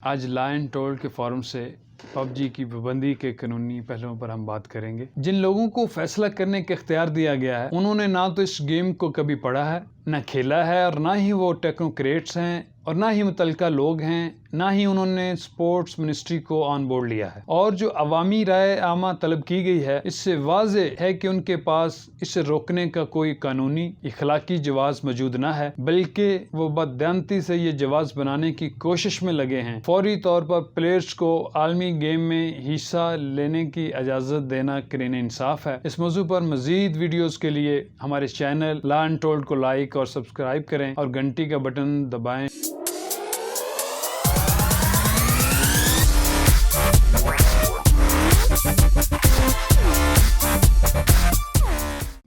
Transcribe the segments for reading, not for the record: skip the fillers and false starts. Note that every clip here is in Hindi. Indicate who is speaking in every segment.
Speaker 1: आज लायन टोल्ड के फोरम से पबजी की पाबंदी के कानूनी पहलुओं पर हम बात करेंगे। जिन लोगों को फैसला करने का इख्तियार दिया गया है, उन्होंने ना तो इस गेम को कभी पढ़ा है, ना खेला है, और ना ही वो टेक्नोक्रेट्स हैं, और ना ही मुतलका लोग हैं, ना ही उन्होंने स्पोर्ट्स मिनिस्ट्री को ऑन बोर्ड लिया है। और जो अवामी राय आमा तलब की गई है, इससे वाज़े है कि उनके पास इसे रोकने का कोई कानूनी इखलाकी जवाज़ मौजूद ना है, बल्कि वो बददियानती से ये जवाज़ बनाने की कोशिश में लगे हैं। फौरी तौर पर प्लेयर्स को आलमी गेम में हिस्सा लेने की इजाज़त देना करीन इंसाफ है। इस मौजू पर मज़ीद वीडियोस के लिए हमारे चैनल लायन टोल्ड को लाइक और सब्सक्राइब करें और घंटी का बटन दबाएं।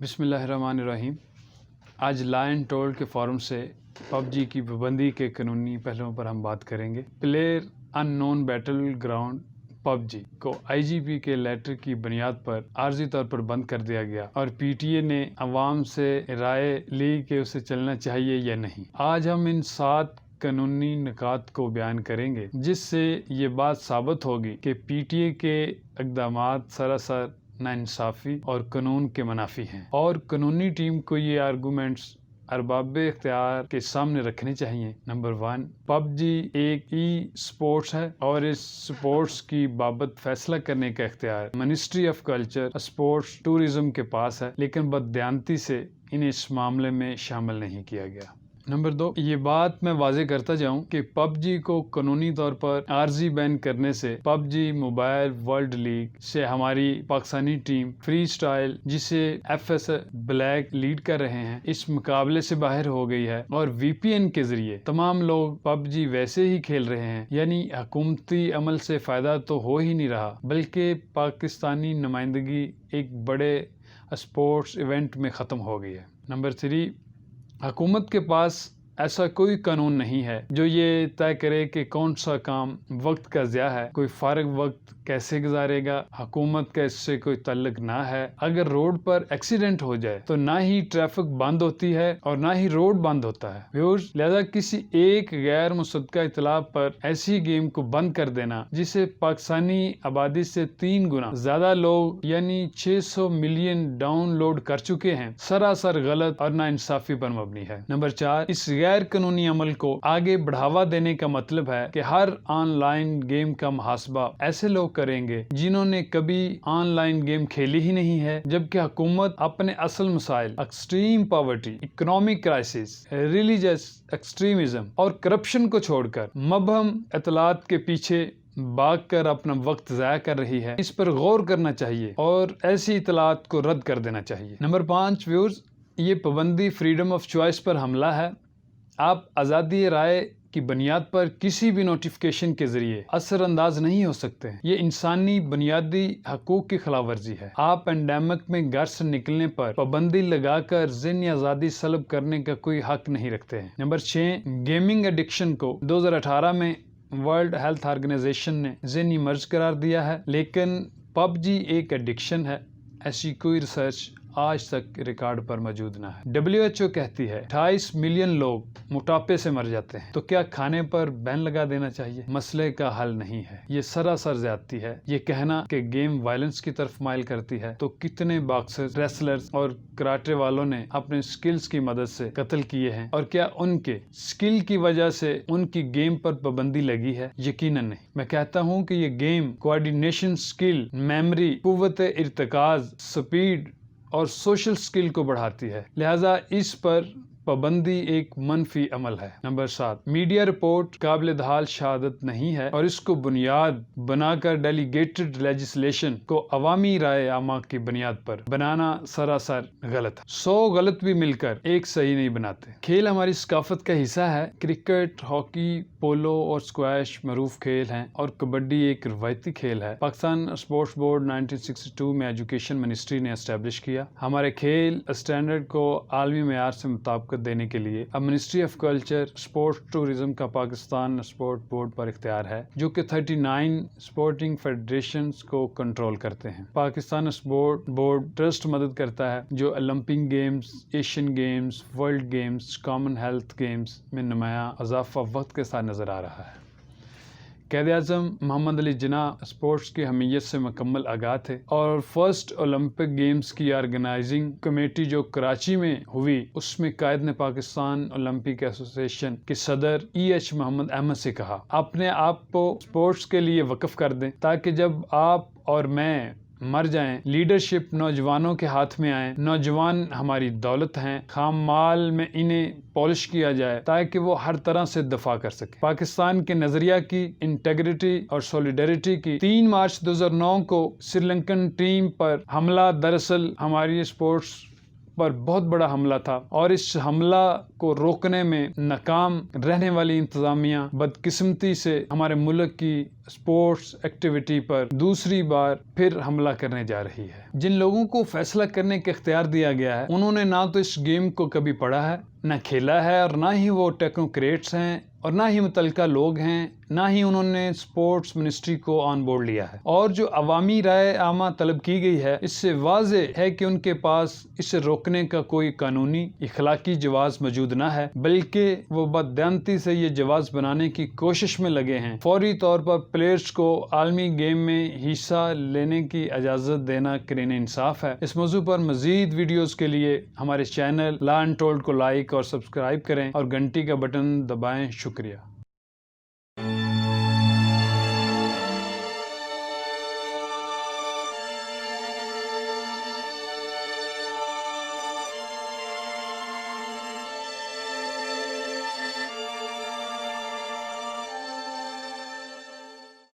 Speaker 1: बिस्मिल्लाहिर्रहमानिर्रहीम। आज लायन टोल्ड के फोरम से पबजी की पाबंदी के कानूनी पहलुओं पर हम बात करेंगे। Player unknown battle ground PUBG को आईजीपी के लेटर की बुनियाद पर आर्जी तौर पर बंद कर दिया गया और पीटीए ने अवाम से राय ली कि उसे चलना चाहिए या नहीं। आज हम इन 7 कानूनी निकात को बयान करेंगे, जिससे ये बात साबित होगी कि पीटीए के इक़दामात सरासर नाइंसाफ़ी और कानून के मुनाफी हैं, और कानूनी टीम को ये आर्गूमेंट्स अरबाबे इख्तियार के सामने रखने चाहिए। नंबर 1, पबजी एक ई स्पोर्ट्स है और इस स्पोर्ट्स की बाबत फैसला करने का इख्तियार ministry of culture sports tourism के पास है, लेकिन बददियानती से इन्हें इस मामले में शामिल नहीं किया गया। नंबर 2, ये बात मैं वाजे करता जाऊं कि पबजी को कानूनी तौर पर आर्जी बैन करने से पबजी मोबाइल वर्ल्ड लीग से हमारी पाकिस्तानी टीम फ्री स्टाइल, जिसे एफएस ब्लैक लीड कर रहे हैं, इस मुकाबले से बाहर हो गई है, और वीपीएन के जरिए तमाम लोग पबजी वैसे ही खेल रहे हैं। यानी हुकूमती अमल से फायदा तो हो ही नहीं रहा, बल्कि पाकिस्तानी नुमाइंदगी एक बड़े स्पोर्ट्स इवेंट में ख़त्म हो गई है। नंबर 3, हुकूमत के पास ऐसा कोई कानून नहीं है जो ये तय करे कि कौन सा काम वक्त का ज़िया है, कोई फारग वक्त कैसे गुजारेगा। हुकूमत का इससे कोई तल्लुक ना है। अगर रोड पर एक्सीडेंट हो जाए तो ना ही ट्रैफिक बंद होती है और ना ही रोड बंद होता है। व्यूअर्स, लिहाजा किसी एक गैर मुसद्दका इतला पर ऐसी गेम को बंद कर देना जिसे पाकिस्तानी आबादी से 3 गुना ज्यादा लोग यानी 600 मिलियन डाउनलोड कर चुके हैं, सरासर गलत और नाइंसाफी पर मबनी है। नंबर 4, इस गैर कानूनी अमल को आगे बढ़ावा देने का मतलब है कि हर ऑनलाइन गेम का मुहासबा ऐसे लोग करेंगे जिन्होंने कभी ऑनलाइन गेम खेली ही नहीं है, जबकि हुकूमत अपने असल मसाइल extreme poverty, economic crisis, religious extremism और करप्शन को छोड़कर मबहम इतलात के पीछे भाग कर अपना वक्त ज़ाया कर रही है। इस पर गौर करना चाहिए और ऐसी इतलात को रद्द कर देना चाहिए। नंबर 5, व्यूअर्स, ये पाबंदी फ्रीडम ऑफ चॉइस पर हमला है। आप आज़ादी राय की बुनियाद पर किसी भी नोटिफिकेशन के जरिए असरअंदाज नहीं हो सकते। ये इंसानी बुनियादी हकूक की खिलाफ वर्जी है। आप पेंडेमिक में घर से निकलने पर पाबंदी लगाकर ज़हनी आज़ादी सलब करने का कोई हक नहीं रखते हैं। नंबर 6, गेमिंग एडिक्शन को 2018 में वर्ल्ड हेल्थ ऑर्गेनाइजेशन ने ज़हनी मर्ज करार दिया है, लेकिन पबजी एक एडिक्शन है, ऐसी कोई रिसर्च आज तक रिकॉर्ड पर मौजूद ना है। WHO कहती है 28 मिलियन लोग मोटापे से मर जाते हैं, तो क्या खाने पर बैन लगा देना चाहिए? मसले का हल नहीं है, ये सरासर ज्यादती है। ये कहना कि गेम वायलेंस की तरफ माइल करती है, तो कितने बॉक्सर्स, रेसलर्स और कराटे वालों ने अपने स्किल्स की मदद से कत्ल किए हैं, और क्या उनके स्किल की वजह से उनकी गेम पर पाबंदी लगी है? यकीनन नहीं। मैं कहता हूँ कि ये गेम कोऑर्डिनेशन स्किल, मेमोरी, कुव्वत इर्तिकाज, स्पीड और सोशल स्किल को बढ़ाती है, लिहाजा इस पर पाबंदी एक मनफी अमल है। नंबर 7, मीडिया रिपोर्ट काबिल दहाल शहादत नहीं है और इसको बुनियाद बनाकर डेलीगेटेड लेजिस्लेशन को अवामी राय आमा की बुनियाद पर बनाना सरासर गलत है। 100 गलत भी मिलकर एक सही नहीं बनाते। खेल हमारी सकाफत का हिस्सा है। क्रिकेट, हॉकी, पोलो और स्क्वैश मरूफ खेल हैं और कबड्डी एक रवायती खेल है। पाकिस्तान स्पोर्ट्स बोर्ड 1962 में एजुकेशन मिनिस्ट्री ने एस्टेब्लिश किया। हमारे खेल स्टैंडर्ड को आलमी मेयार से मुताबिक देने के लिए अब ministry of culture sports tourism का पाकिस्तान स्पोर्ट बोर्ड पर इख्तियार है, जो कि 39 स्पोर्टिंग फेडरेशंस को कंट्रोल करते हैं। पाकिस्तान स्पोर्ट बोर्ड ट्रस्ट मदद करता है जो Olympic games, Asian games, world games, Commonwealth games में नुमाया इजाफा वक्त के साथ नजर आ रहा है। क़ायद-ए-आज़म मोहम्मद अली जिन्ना स्पोर्ट्स की अहमियत से मुकम्मल आगाह थे और फर्स्ट ओलंपिक गेम्स की ऑर्गेनाइजिंग कमेटी जो कराची में हुई उसमें कायद ने पाकिस्तान ओलंपिक एसोसिएशन के सदर EH मोहम्मद अहमद से कहा, अपने आप को स्पोर्ट्स के लिए वक्फ कर दें ताकि जब आप और मैं मर जाएं, लीडरशिप नौजवानों के हाथ में आए। नौजवान हमारी दौलत हैं, खाम माल में इन्हें पॉलिश किया जाए ताकि वो हर तरह से दफा कर सके। पाकिस्तान के नजरिया की इंटेग्रिटी और सॉलिडरिटी की 3 मार्च 2009 को श्रीलंकन टीम पर हमला दरअसल हमारी स्पोर्ट्स पर बहुत बड़ा हमला था और इस हमला को रोकने में नाकाम रहने वाली इंतजामिया बदकिस्मती से हमारे मुल्क की स्पोर्ट्स एक्टिविटी पर दूसरी बार फिर हमला करने जा रही है। जिन लोगों को फैसला करने का इख्तियार दिया गया है उन्होंने ना तो इस गेम को कभी पढ़ा है, ना खेला है और ना ही वो टेक्नोक्रेट्स हैं और ना ही मुतल्लिका लोग हैं, ना ही उन्होंने स्पोर्ट्स मिनिस्ट्री को ऑन बोर्ड लिया है। और जो अवामी राय आमा तलब की गई है इससे वाज़े है कि उनके पास इसे रोकने का कोई कानूनी इखलाकी जवाज़ मौजूद ना है, बल्कि वो बददियानती से ये जवाज़ बनाने की कोशिश में लगे हैं। फौरी तौर पर प्लेयर्स को आलमी गेम में हिस्सा लेने की इजाज़त देना करीन इंसाफ है। इस मौजू पर मज़ीद वीडियोज़ के लिए हमारे चैनल लॉ अनटोल्ड को लाइक और सब्सक्राइब करें और घंटी का बटन दबाएं। शुक्रिया।